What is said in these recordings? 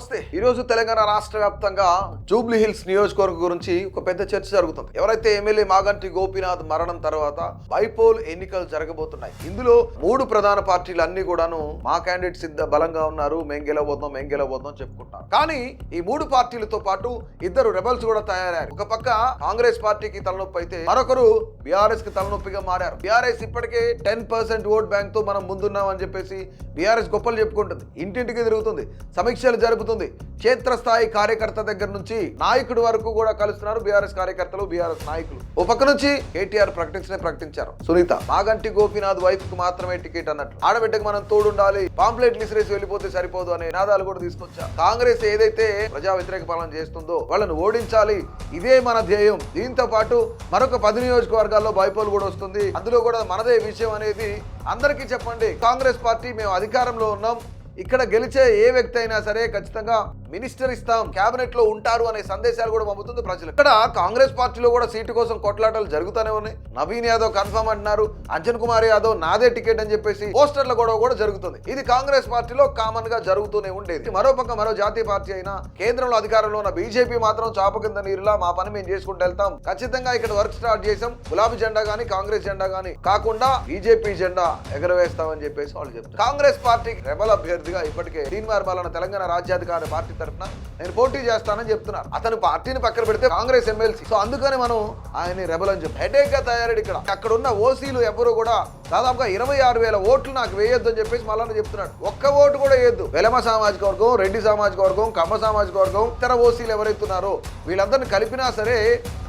నమస్తే. ఈ రోజు తెలంగాణ రాష్ట్ర వ్యాప్తంగా జూబ్లీ హిల్స్ నియోజకవర్గం గురించి ఒక పెద్ద చర్చ జరుగుతుంది. ఎవరైతే ఎమ్మెల్యే మాగంటి గోపీనాథ్ మరణం తర్వాత బైపోల్ ఎన్నికలు జరగబోతున్నాయి. ఇందులో మూడు ప్రధాన పార్టీలు అన్ని కూడాను మా క్యాండిడేట్ సిద్ధ బలంగా ఉన్నారు, మేం గెలవబోతున్నాం చెప్పుకుంటారు. కానీ ఈ మూడు పార్టీలతో పాటు ఇద్దరు రెబల్స్ కూడా తయారయ్యారు. ఒక పక్క కాంగ్రెస్ పార్టీకి తలనొప్పి అయితే మరొకరు బీఆర్ఎస్ కి తలనొప్పిగా మారారు. బీఆర్ఎస్ ఇప్పటికే 10% ఓట్ బ్యాంక్ తో మనం ముందున్నాం అని చెప్పేసి బీఆర్ఎస్ గొప్పలు చెప్పుకుంటుంది, ఇంటింటికి తిరుగుతుంది, సమీక్షలు జరుపుతుంది. క్షేత్రస్థాయి కార్యకర్త దగ్గర నుంచి నాయకుడి వరకు కూడా కలుస్తున్నారు బీఆర్ఎస్ కార్యకర్తలు, బీఆర్ఎస్ నాయకులు. ఓ పక్క నుంచి కేటీఆర్ ప్రకటించారు, సునీత మాగంటి గోపీనాథ్ వైఫ్ కు మాత్రమే టికెట్ అన్నట్లు, ఆడబిడ్డకు మనం తోడుండాలి, పాంప్లెట్లు ఇసిరేసి వెళ్ళిపోతే సరిపోదు అనే నినాదాలు కూడా తీసుకొచ్చారు. కాంగ్రెస్ ఏదైతే ప్రజా వ్యతిరేక పాలన చేస్తుందో వాళ్ళను ఓడించాలి, ఇదే మన ధ్యేయం. దీంతో పాటు మరొక 10 నియోజకవర్గాల్లో బైపోల్ కూడా వస్తుంది, అందులో కూడా మనదే విషయం అనేది అందరికీ చెప్పండి. కాంగ్రెస్ పార్టీ మేము అధికారంలో ఉన్నాం, ఇక్కడ గెలిచే ఏ వ్యక్తి అయినా సరే ఖచ్చితంగా మినిస్టర్ ఇస్తాం, కేబినెట్ లో ఉంటారు అనే సందేశాలు కూడా పంపుతుంది ప్రజలు. ఇక్కడ కాంగ్రెస్ పార్టీలో కూడా సీటు కోసం కొట్లాటలు జరుగుతూనే ఉన్నాయి. నవీన్ యాదవ్ కన్ఫర్మ్ అంటున్నారు, అంజన్ కుమార్ యాదవ్ నాదే టికెట్ అని చెప్పేసి పోస్టర్ల గొడవ కూడా జరుగుతుంది. ఇది కాంగ్రెస్ పార్టీలో కామన్ గా జరుగుతూనే ఉండేది. మరోపక్క మరో జాతీయ పార్టీ అయినా కేంద్రంలో అధికారంలో ఉన్న బీజేపీ మాత్రం చాప కింద నీరులా మా పని మేము చేసుకుంటూ వెళ్తాం, ఖచ్చితంగా ఇక్కడ వర్క్ స్టార్ట్ చేసాం, గులాబీ జెండా గానీ కాంగ్రెస్ జెండా గానీ కాకుండా బీజేపీ జెండా ఎగరవేస్తామని చెప్పేసి వాళ్ళు చెప్తారు. కాంగ్రెస్ పార్టీకి రెబల్ అభ్యర్థిగా ఇప్పటికే దీన్మార్ మల్లన్న తెలంగాణ రాజ్యాధికార పార్టీ తరఫున నేను పోటీ చేస్తానని చెప్తున్నారు. అతను పార్టీని పక్కన పెడితే కాంగ్రెస్ ఎమ్మెల్సీ, సో అందుకని మనం ఆయన రెబల్ అని చెప్పి హెడేక్ గా తయారయ్యాడు. అక్కడ ఉన్న ఓసీలు ఎవరు కూడా దాదాపుగా 26,000 ఓట్లు నాకు వేయొద్దు అని చెప్పేసి మల్లన్న చెప్తున్నాడు. ఒక్క ఓటు కూడా వేయొద్దు. వెలమ సామాజిక వర్గం, రెడ్డి సామాజిక వర్గం, కమ్మ సామాజిక వర్గం, ఇతర ఓసీలు ఎవరైతున్నారో వీళ్ళందరినీ కలిపినా సరే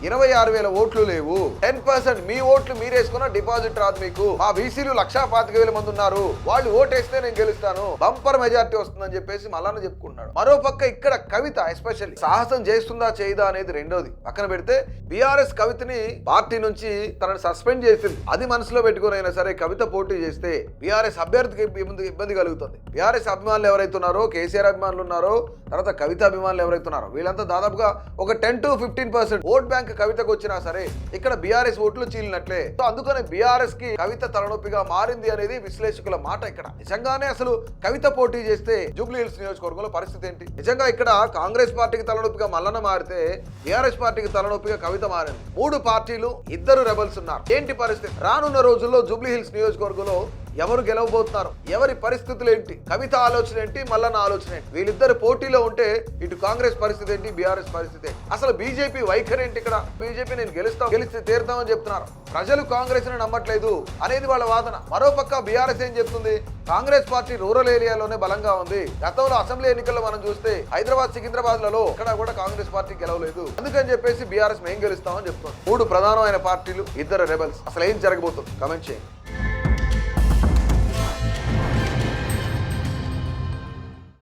26,000 ఓట్లు లేవు. 10% మీ ఓట్లు మీరేసుకున్న డిపాజిట్ రాదు మీకు. మా బీసీలు 1,25,000 మంది ఉన్నారు, వాళ్ళు ఓటేస్తే నేను గెలుస్తాను, బంపర్ మెజార్టీ వస్తుందని చెప్పేసి మల్లన్న చెప్పుకున్నాడు. మరో పక్క ఇక్కడ కవిత ఎస్పెషల్లీ సాహసం చేస్తుందా చేయదా అనేది రెండోది పక్కన పెడితే, బీఆర్ఎస్ కవితని పార్టీ నుంచి తనని సస్పెండ్ చేసింది. అది మనసులో పెట్టుకుని అయినా సరే కవిత పోటీ చేస్తే బీఆర్ఎస్ అభ్యర్థికి ఇబ్బంది కలుగుతుంది. బీఆర్ఎస్ అభిమానులు ఎవరైతే ఉన్నారో, కేసీఆర్ అభిమానులు ఉన్నారో, తర్వాత కవిత అభిమానులు ఎవరైతే ఉన్నారో వీళ్ళంతా దాదాపుగా ఒక 10 to 15% ఓట్ బ్యాంక్ కవితకు వచ్చినా సరే ఇక్కడ బీఆర్ఎస్ ఓట్లు చీలినట్లే. సో అందుకని బీఆర్ఎస్ కి కవిత తలనొప్పిగా మారింది అనేది విశ్లేషకుల మాట. ఇక్కడ నిజంగానే అసలు కవిత పోటీ చేస్తే జూబ్లీ హిల్స్ నియోజకవర్గంలో పరిస్థితి ఏంటి? నిజంగా ఇక్కడ కాంగ్రెస్ పార్టీకి తలనొప్పిగా మల్లన్న మారితే బీఆర్ఎస్ పార్టీకి తలనొప్పిగా కవిత మారింది. మూడు పార్టీలు, ఇద్దరు రెబల్స్ ఉన్నారు. ఏంటి పరిస్థితి? రానున్న రోజుల్లో జూబ్లీ హిల్స్ నియోజకవర్గంలో ఎవరు గెలవబోతున్నారు, ఎవరి పరిస్థితులు ఏంటి, కవిత ఆలోచన ఏంటి, మల్లన్న ఆలోచన ఏంటి, వీళ్ళిద్దరు పోటీలో ఉంటే ఇటు కాంగ్రెస్ పరిస్థితి ఏంటి, బీఆర్ఎస్ పరిస్థితి ఏంటి, అసలు బీజేపీ వైఖరి ఏంటి? ఇక్కడ బీజేపీ నేను గెలిస్తే తీరుతామని చెప్తున్నారు, ప్రజలు కాంగ్రెస్ ని నమ్మట్లేదు అనేది వాళ్ళ వాదన. మరోపక్క బీఆర్ఎస్ ఏం చెప్తుంది, కాంగ్రెస్ పార్టీ రూరల్ ఏరియాలోనే బలంగా ఉంది. గతంలో అసెంబ్లీ ఎన్నికల్లో మనం చూస్తే హైదరాబాద్, సికింద్రాబాద్ లలో ఇక్కడ కూడా కాంగ్రెస్ పార్టీ గెలవలేదు, అందుకని చెప్పేసి బీఆర్ఎస్ మేం గెలుస్తామని చెప్తుంది. మూడు ప్రధానమైన పార్టీలు, ఇద్దరు రెబల్స్. అసలు ఏం జరగబోతుంది? కమెంట్ చేయండి.